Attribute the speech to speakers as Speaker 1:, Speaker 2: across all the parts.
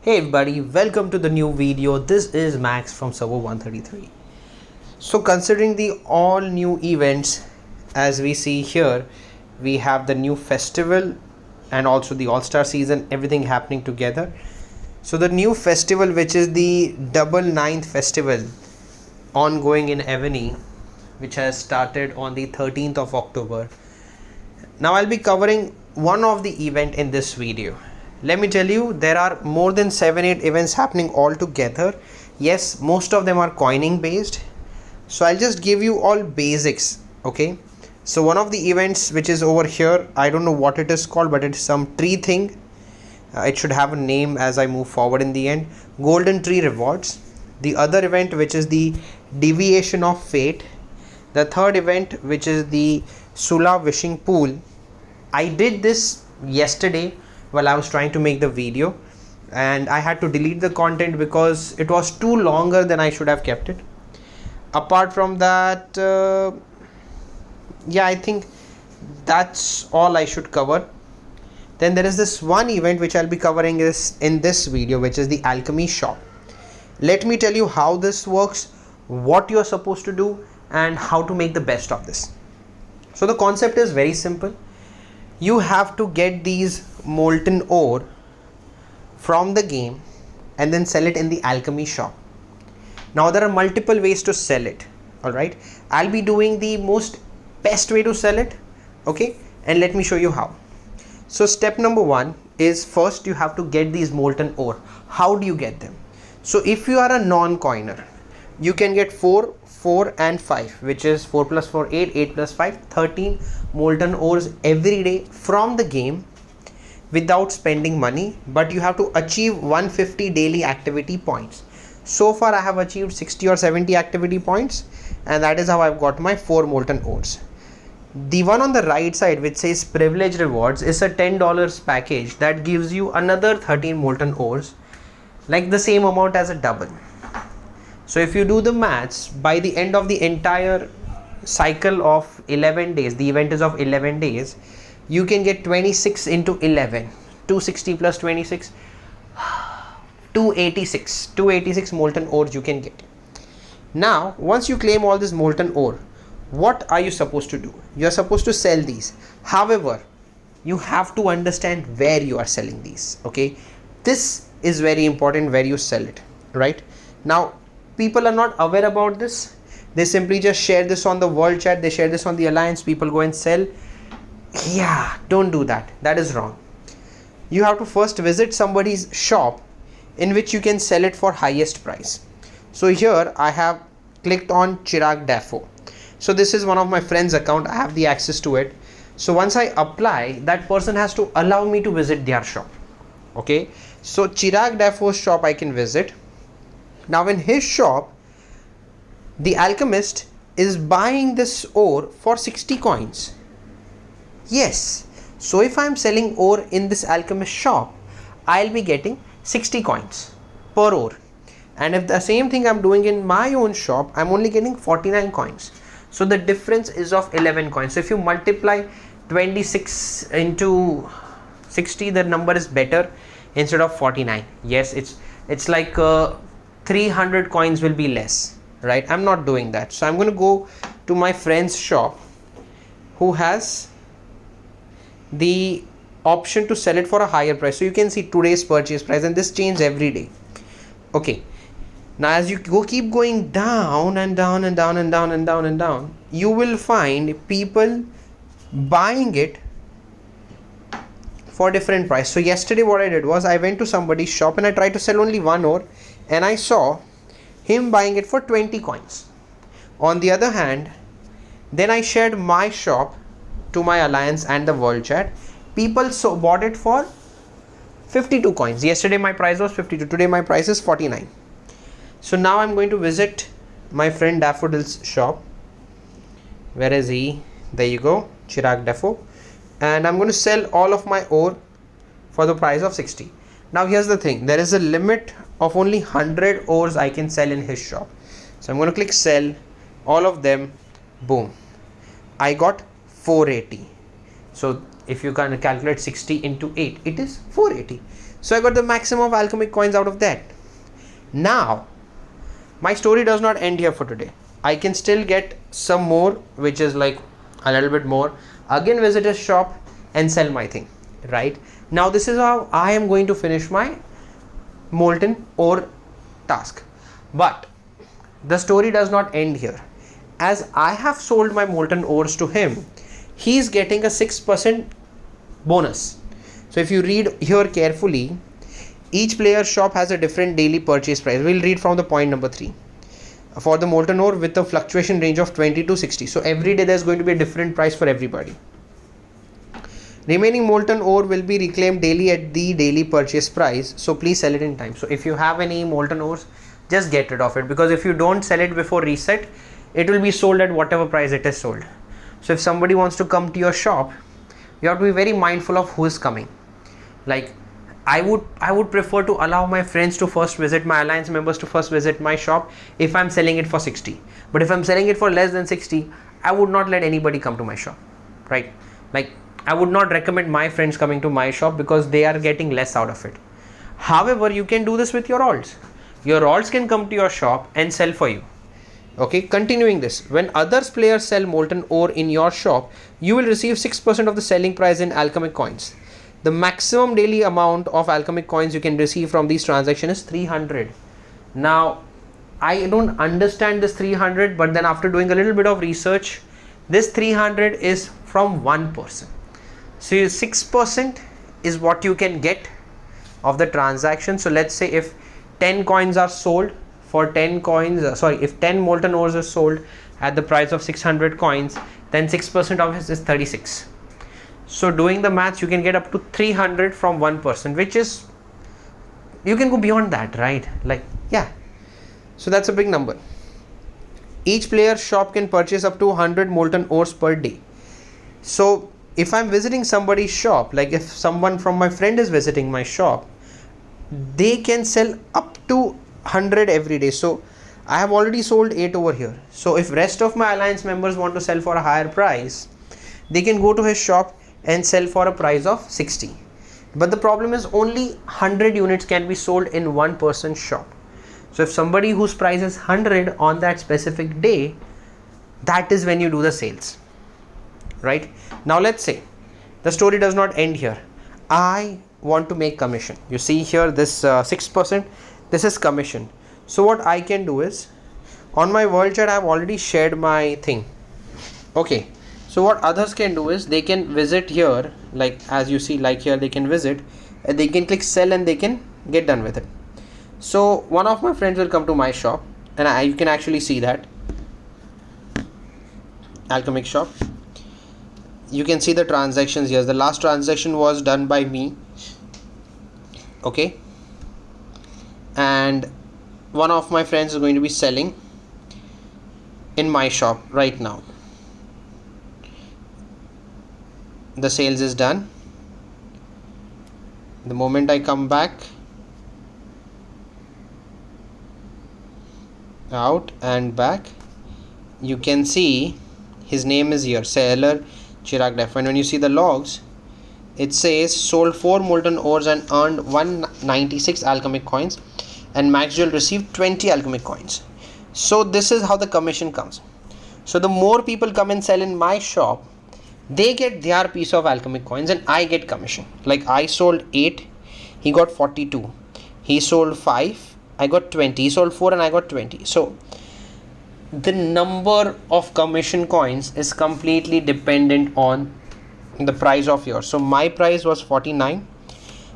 Speaker 1: Hey everybody, welcome to the new video. This is Max from Server 133. So considering the all new events, as we see here, we have the new festival and also the all-star season, everything happening together. So the new festival, which is the double ninth festival ongoing in Evany, which has started on the 13th of October. Now I'll be covering one of the event in this video. Let me tell you, there are more than 7-8 events happening all together. Yes, most of them are coining based. So I'll just give you all basics. Okay. So one of the events which is over here, I don't know what it is called, but it's some tree thing. It should have a name as I move forward in the end. Golden tree rewards. The other event, which is the deviation of fate. The third event, which is the Sula wishing pool. I did this yesterday while I was trying to make the video, and I had to delete the content because it was too longer than I should have kept it. Apart from that, I think that's all I should cover. Then there is this one event which I'll be covering in this video, which is the Alchemy shop. Let me tell you how this works, what you're supposed to do, and how to make the best of this. So the concept is very simple. You have to get these molten ore from the game and then sell it in the Alchemy shop. Now there are multiple ways to sell it. Alright, I'll be doing the best way to sell it. Okay, and let me show you how. So step number one is, first you have to get these molten ore. How do you get them? So if you are a non-coiner, you can get 4, 4 and 5, which is 4 plus 4, 8, 8 plus 5, 13 molten ores every day from the game without spending money, but you have to achieve 150 daily activity points. So far I have achieved 60 or 70 activity points, and that is how I've got my 4 molten ores. The one on the right side which says privilege rewards is a $10 package that gives you another 13 molten ores, like the same amount as a double. So if you do the maths, by the end of the entire cycle of 11 days, the event is of 11 days, you can get 26 into 11, 260 plus 26, 286 molten ores you can get. Now once you claim all this molten ore, what are you supposed to do? You are supposed to sell these. However, you have to understand where you are selling these. Okay, this is very important, where you sell it. Right now, people are not aware about this. They simply just share this on the world chat, they share this on the alliance, people go and sell. Yeah, don't do that. That is wrong. You have to first visit somebody's shop in which you can sell it for highest price. So here I have clicked on Chirag Defo. So this is one of my friend's account. I have the access to it. So once I apply, that person has to allow me to visit their shop. Okay, so Chirag Defo's shop I can visit. Now in his shop, the alchemist is buying this ore for 60 coins. Yes, so if I am selling ore in this alchemist shop, I'll be getting 60 coins per ore. And if the same thing I'm doing in my own shop, I'm only getting 49 coins. So the difference is of 11 coins. So if you multiply 26 into 60, the number is better instead of 49. Yes, it's like 300 coins will be less, right? I'm not doing that. So I'm going to go to my friend's shop who has the option to sell it for a higher price. So you can see today's purchase price, and this changes every day. Okay, now as you keep going down and down and down and down and down and down, you will find people buying it for different price. So yesterday what I did was, I went to somebody's shop and I tried to sell only one ore, and I saw him buying it for 20 coins. On the other hand, then I shared my shop to my alliance and the world chat. People bought it for 52 coins. Yesterday my price was 52. Today my price is 49. So now I'm going to visit my friend Daffodil's shop. Where is he? There you go, Chirag Defo. And I'm going to sell all of my ore for the price of 60. Now here's the thing, there is a limit of only 100 ores I can sell in his shop. So I'm going to click sell all of them. Boom, I got 480. So if you can calculate 60 into 8, it is 480. So I got the maximum of alchemic coins out of that. Now my story does not end here for today. I can still get some more, which is like a little bit more. Again visit a shop and sell my thing, right? Now this is how I am going to finish my molten ore task. But the story does not end here. As I have sold my molten ores to him, he is getting a 6% bonus. So if you read here carefully, each player's shop has a different daily purchase price. We'll read from the point number 3. For the molten ore with a fluctuation range of 20 to 60. So every day there's going to be a different price for everybody. Remaining molten ore will be reclaimed daily at the daily purchase price. So please sell it in time. So if you have any molten ores, just get rid of it, because if you don't sell it before reset, it will be sold at whatever price it is sold. So if somebody wants to come to your shop, you have to be very mindful of who is coming. Like I would prefer to allow my friends to first visit, my alliance members to first visit my shop if I'm selling it for 60. But if I'm selling it for less than 60, I would not let anybody come to my shop, right? Like I would not recommend my friends coming to my shop because they are getting less out of it. However, you can do this with your alts. Your alts can come to your shop and sell for you. Okay, continuing this, when others players sell molten ore in your shop, you will receive 6% of the selling price in alchemic coins. The maximum daily amount of alchemic coins you can receive from these transactions is 300. Now, I don't understand this 300, but then after doing a little bit of research, this 300 is from one person. So 6% is what you can get of the transaction. So let's say if 10 coins are sold for 10 coins, if 10 molten ores are sold at the price of 600 coins, then 6% of it is 36. So doing the maths, you can get up to 300 from one person, which is, you can go beyond that, right? Like, yeah. So that's a big number. Each player's shop can purchase up to 100 molten ores per day. So if I'm visiting somebody's shop, like if someone from my friend is visiting my shop, they can sell up to 100 every day. So I have already sold 8 over here. So if rest of my alliance members want to sell for a higher price, they can go to his shop and sell for a price of 60. But the problem is only 100 units can be sold in one person's shop. So if somebody whose price is 100 on that specific day, that is when you do the sales, right? Now let's say the story does not end here. I want to make commission. You see here this 6%, this is commission. So what I can do is, on my world chat I have already shared my thing. Okay, so what others can do is they can visit here, like as you see, like here they can visit and they can click sell and they can get done with it. So one of my friends will come to my shop and you can actually see that alchemic shop. You can see the transactions here. The last transaction was done by me. Okay, and one of my friends is going to be selling in my shop right now. The sales is done. The moment I come back out and back, you can see his name is here, seller Chirag Def, and when you see the logs, it says sold 4 molten ores and earned 196 alchemic coins, and Maxwell received 20 alchemic coins. So this is how the commission comes. So the more people come and sell in my shop, they get their piece of alchemic coins and I get commission. Like I sold 8, he got 42. He sold 5, I got 20. He sold 4 and I got 20. So the number of commission coins is completely dependent on the price of yours. So my price was 49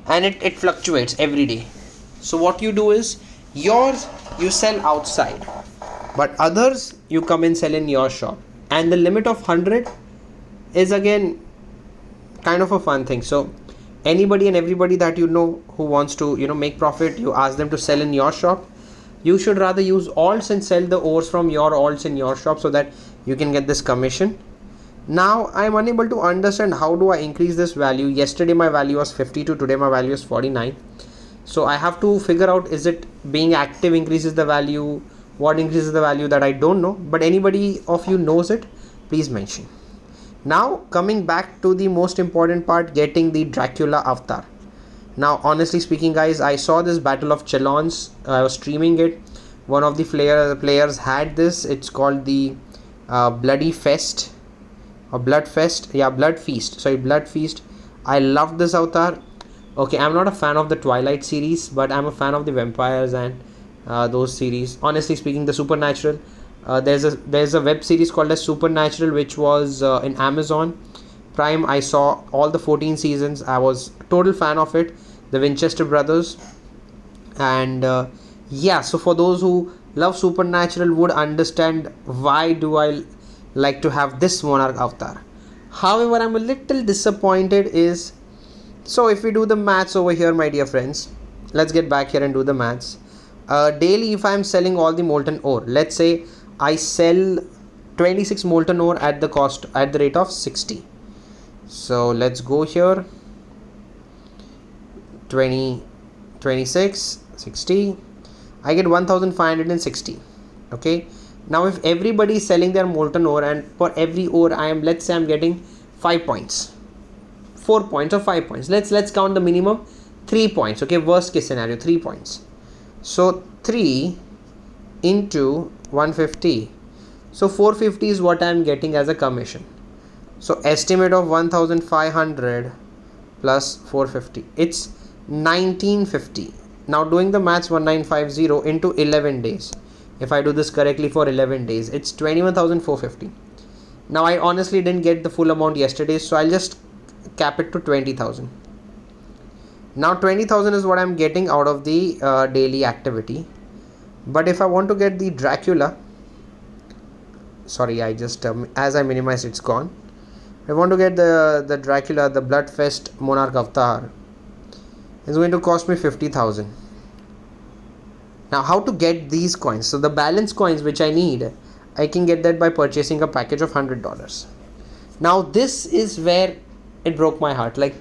Speaker 1: and it fluctuates every day. So what you do is, yours you sell outside, but others you come and sell in your shop, and the limit of 100 is again kind of a fun thing. So anybody and everybody that you know who wants to make profit, you ask them to sell in your shop. You should rather use alts and sell the ores from your alts in your shop so that you can get this commission. Now I am unable to understand how do I increase this value. Yesterday my value was 52, today my value is 49. So I have to figure out, is it being active increases the value, what increases the value, that I don't know, but anybody of you knows it, please mention. Now coming back to the most important part, getting the Dracula avatar. Now honestly speaking guys, I saw this battle of Chelons. I was streaming it. One of the players had this. It's called the Bloody Fest or Blood Fest. Yeah, Blood Feast. Sorry, Blood Feast. I loved this avatar. Okay, I'm not a fan of the Twilight series, but I'm a fan of the vampires and those series. Honestly speaking, the Supernatural. There's a web series called as Supernatural, which was in Amazon Prime. I saw all the 14 seasons. I was total fan of it. The Winchester brothers, and yeah. So for those who love Supernatural would understand why do I like to have this Monarch avatar. However, I'm a little disappointed is, so if we do the maths over here, my dear friends, let's get back here and do the maths. Daily, if I'm selling all the molten ore, let's say I sell 26 molten ore at the rate of 60. So let's go here. 20, 26, 60. I get 1560. Okay. Now if everybody is selling their molten ore, and for every ore let's say I'm getting 5 points, 4 points or 5 points. Let's count the minimum 3 points. Okay, worst case scenario 3 points. So 3 into 150. So 450 is what I'm getting as a commission. So estimate of 1500 plus 450. It's 1950. Now doing the maths, 1950 into 11 days. If I do this correctly for 11 days, it's 21,450. Now I honestly didn't get the full amount yesterday, so I'll just cap it to 20,000. Now 20,000 is what I'm getting out of the daily activity. But if I want to get the Dracula, sorry, I just as I minimize, it's gone. If I want to get the Dracula, the Bloodfest Monarch avatar, it's going to cost me 50,000. Now how to get these coins? So the balance coins which I need, I can get that by purchasing a package of $100. Now this is where it broke my heart. Like,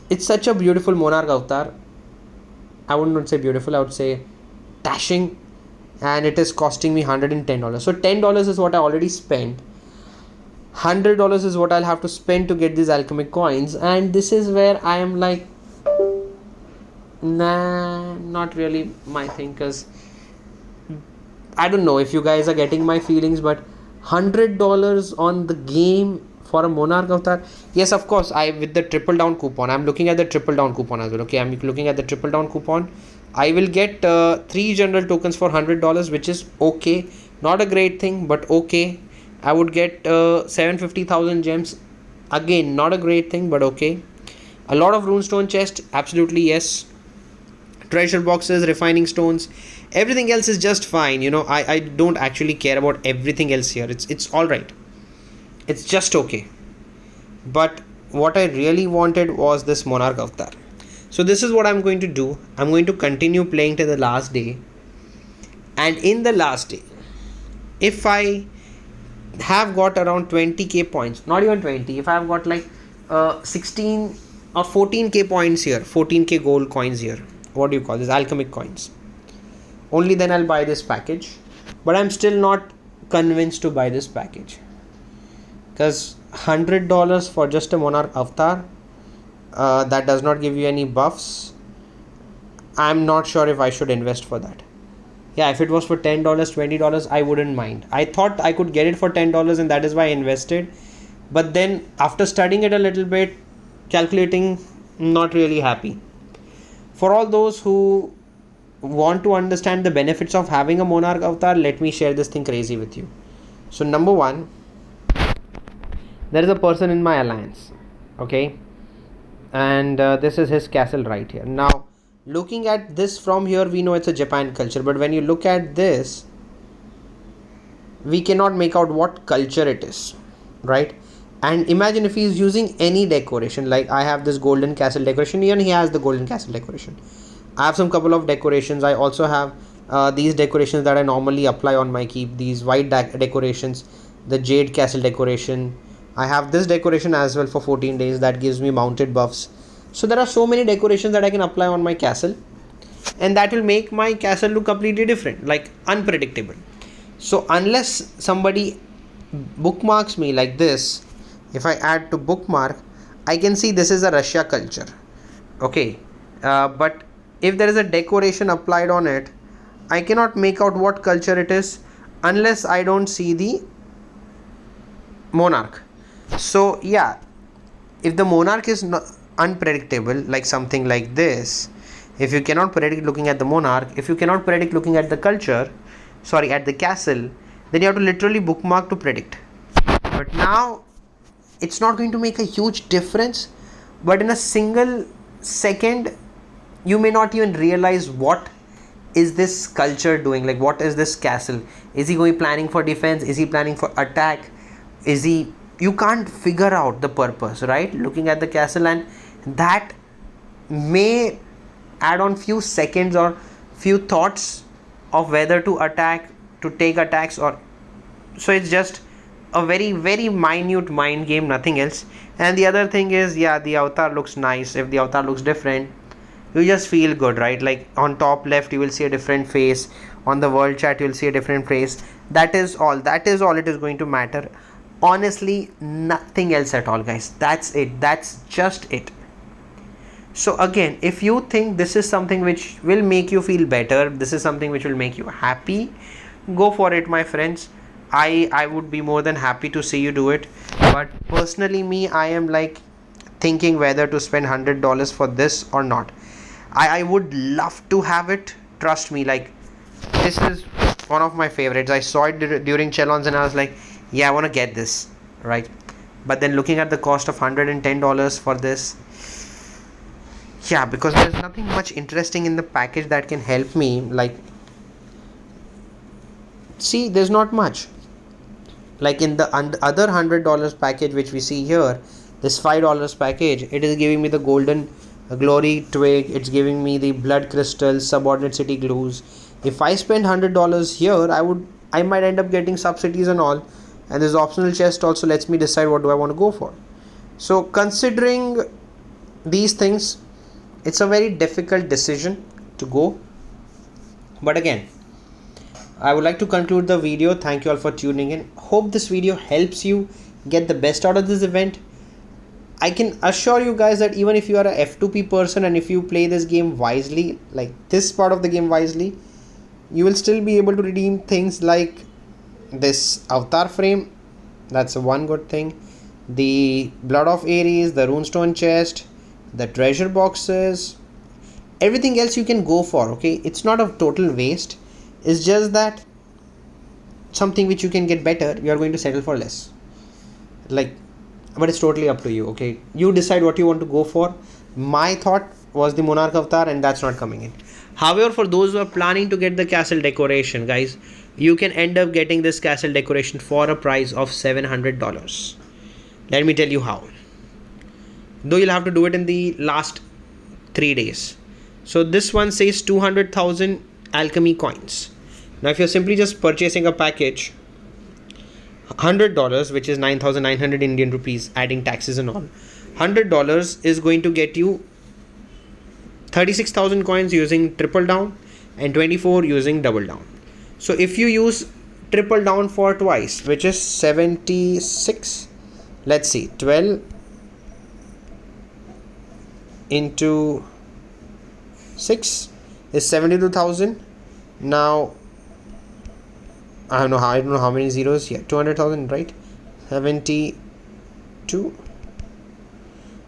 Speaker 1: it's such a beautiful Monarch avatar. I would not say beautiful, I would say dashing, and it is costing me $110. So $10 is what I already spent. $100 is what I'll have to spend to get these alchemic coins, and this is where I am like, nah, not really my thing, because I don't know if you guys are getting my feelings, but $100 on the game for a Monarch avatar. Yes, of course, with the triple down coupon, I'm looking at the triple down coupon as well. Okay, I'm looking at the triple down coupon. I will get 3 general tokens for $100, which is okay. Not a great thing, but okay. I would get 750,000 gems. Again, not a great thing, but okay. A lot of runestone chest, absolutely yes. Treasure boxes, refining stones, everything else is just fine. You know, I don't actually care about everything else here. It's all right. It's just okay. But what I really wanted was this Monarch avatar. So this is what I'm going to do. I'm going to continue playing till the last day. And in the last day, if I have got around 20k points, not even 20, if I have got like 16 or 14k points here, 14k gold coins here, what do you call this, alchemic coins, only then I'll buy this package. But I'm still not convinced to buy this package, because $100 for just a Monarch avatar, that does not give you any buffs. I'm not sure if I should invest for that. Yeah, if it was for $10, $20, I wouldn't mind. I thought I could get it for $10, and that is why I invested. But then after studying it a little bit, calculating, not really happy. For all those who want to understand the benefits of having a Monarch avatar, let me share this thing crazy with you. So number one, there is a person in my alliance, okay, and this is his castle right here. Now looking at this from here, we know it's a Japan culture, but when you look at this, we cannot make out what culture it is, right? And imagine if he is using any decoration, like I have this golden castle decoration here, and he has the golden castle decoration. I have some couple of decorations. I also have these decorations that I normally apply on my keep, these white decorations, the jade castle decoration. I have this decoration as well for 14 days that gives me mounted buffs. So there are so many decorations that I can apply on my castle, and that will make my castle look completely different, like unpredictable. So unless somebody bookmarks me like this, if I add to bookmark, I can see this is a Russia culture. Okay, but if there is a decoration applied on it, I cannot make out what culture it is unless I don't see the monarch. So yeah, if the monarch is unpredictable, like something like this, if you cannot predict looking at the monarch, if you cannot predict looking at the culture, sorry, at the castle, then you have to literally bookmark to predict. But now it's not going to make a huge difference, but in a single second you may not even realize what is this culture doing, like what is this castle, is he going planning for defense, is he planning for attack, is he, you can't figure out the purpose, right, looking at the castle, and that may add on few seconds or few thoughts of whether to attack, to take attacks, or so it's just a very very minute mind game, nothing else. And the other thing is, yeah, the avatar looks nice. If the avatar looks different, you just feel good, right? Like on top left you will see a different face, on the world chat you will see a different face. That is all it is going to matter, honestly, nothing else at all, guys. That's it, that's just it. So again, if you think this is something which will make you feel better, this is something which will make you happy, go for it, my friends. I would be more than happy to see you do it. But personally, me, I am like thinking whether to spend $100 for this or not. I would love to have it, trust me. Like, this is one of my favorites. I saw it during Chelons and I was like, yeah, I want to get this, right? But then looking at the cost of $110 for this, yeah, because there's nothing much interesting in the package that can help me. Like, see, there's not much. Like in the other $100 package which we see here, this $5 package, it is giving me the golden glory twig, it's giving me the blood crystals, subordinate city glues. If I spend $100 here, I might end up getting subsidies and all, and this optional chest also lets me decide what do I want to go for. So considering these things, it's a very difficult decision to go. But again, I would like to conclude the video. Thank you all for tuning in. Hope this video helps you get the best out of this event. I can assure you guys that even if you are a F2P person and if you play this game wisely, like this part of the game wisely, you will still be able to redeem things like this avatar frame. That's one good thing. The Blood of Ares, the runestone chest, the treasure boxes, everything else you can go for, okay? It's not a total waste. It's just that something which you can get better, you are going to settle for less. Like, but it's totally up to you, okay? You decide what you want to go for. My thought was the Monarch avatar, and that's not coming in. However, for those who are planning to get the castle decoration, guys, you can end up getting this castle decoration for a price of $700. Let me tell you how. Though you'll have to do it in the last 3 days. So this one says 200,000 alchemy coins. Now if you're simply just purchasing a package, $100, which is 9,900 Indian rupees, adding taxes and all, $100 is going to get you 36,000 coins using triple down and 24 using double down. So if you use triple down for twice, which is 76, let's see, 12 into 6 is 72,000. Now I don't know how many zeros here. 200,000, right? 72.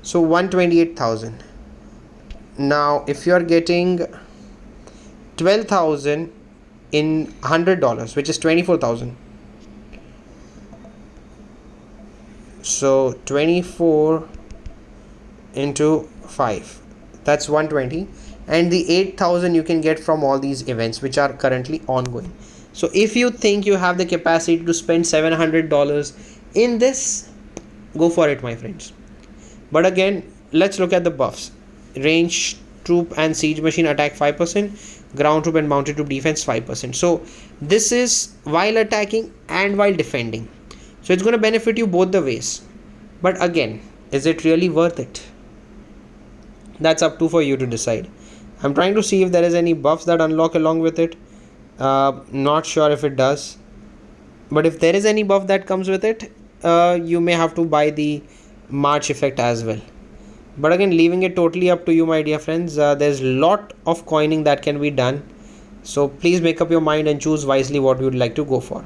Speaker 1: So 128,000. Now if you are getting 12,000 in $100, which is 24,000. So 24 into 5, that's 120, and the 8,000 you can get from all these events which are currently ongoing. So if you think you have the capacity to spend $700 in this, go for it, my friends. But again, let's look at the buffs. Range troop and siege machine attack 5%, ground troop and mounted troop defense 5%. So this is while attacking and while defending, so it's going to benefit you both the ways. But again, is it really worth it? That's up to for you to decide. I'm trying to see if there is any buffs that unlock along with it. Not sure if it does, but if there is any buff that comes with it, you may have to buy the March effect as well. But again, leaving it totally up to you, my dear friends. There's a lot of coining that can be done, so please make up your mind and choose wisely what you would like to go for.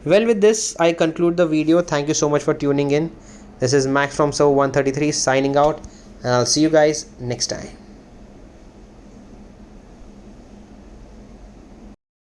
Speaker 1: Well, with this I conclude the video. Thank you so much for tuning in. This is Max from Server 133 signing out, and I'll see you guys next time.